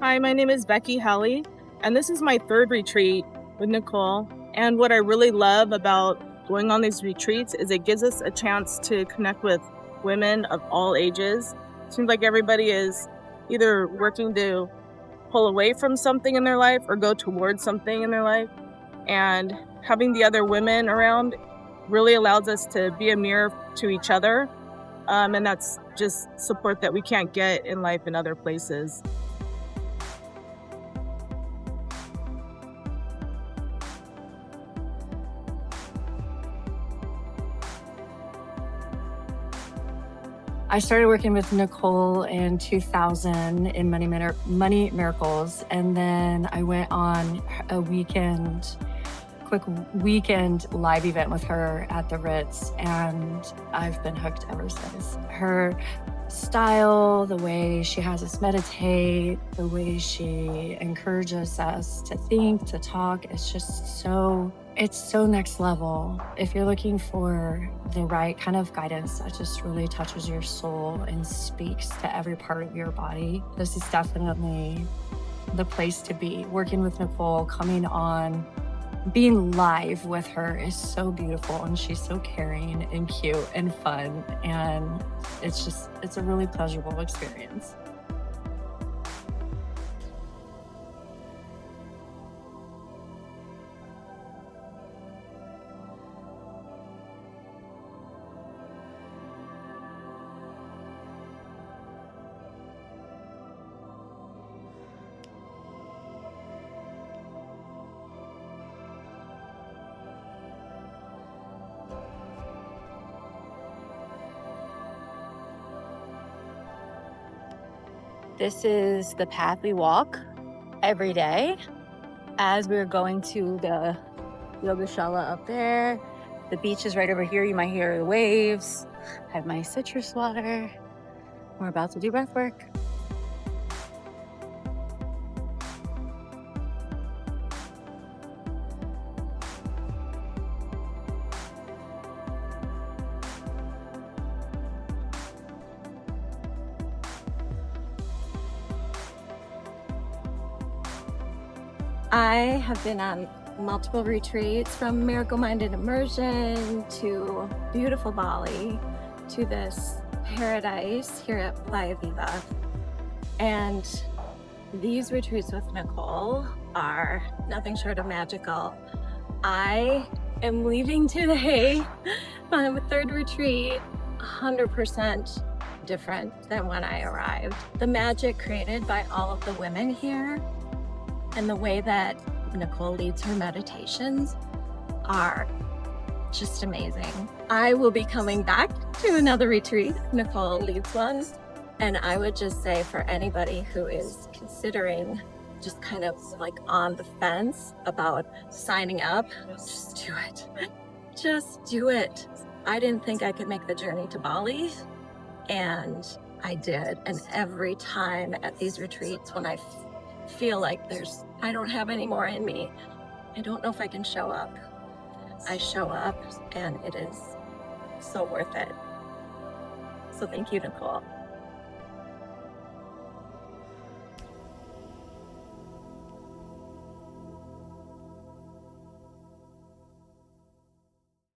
Hi, my name is Becky Halley, and this is my third retreat with Nichole. And what I really love about going on these retreats is it gives us a chance to connect with women of all ages. Seems like everybody is either working to pull away from something in their life or go towards something in their life. And having the other women around really allows us to be a mirror to each other. And that's just support that we can't get in life in other places. I started working with Nichole in 2000 in Money Miracles, and then I went on a quick weekend live event with her at the Ritz, and I've been hooked ever since. Her style, the way she has us meditate, the way she encourages us to think, to talk, it's so next level. If you're looking for the right kind of guidance that just really touches your soul and speaks to every part of your body, this is definitely the place to be. Working with Nichole, coming on, being live with her is so beautiful, and she's so caring and cute and fun, and it's a really pleasurable experience. This is the path we walk every day. As we're going to the Yogashala up there, the beach is right over here. You might hear the waves. I have my citrus water. We're about to do breath work. I have been on multiple retreats, from Miracle Minded Immersion to beautiful Bali to this paradise here at Playa Viva. And these retreats with Nichole are nothing short of magical. I am leaving today on my third retreat 100% different than when I arrived. The magic created by all of the women here and the way that Nichole leads her meditations are just amazing. I will be coming back to another retreat. Nichole leads one. And I would just say, for anybody who is considering, just kind of like on the fence about signing up, just do it. Just do it. I didn't think I could make the journey to Bali, and I did. And every time at these retreats, when I feel like I don't have any more in me, I don't know if I can show up, I show up, and it is so worth it. So thank you, Nichole.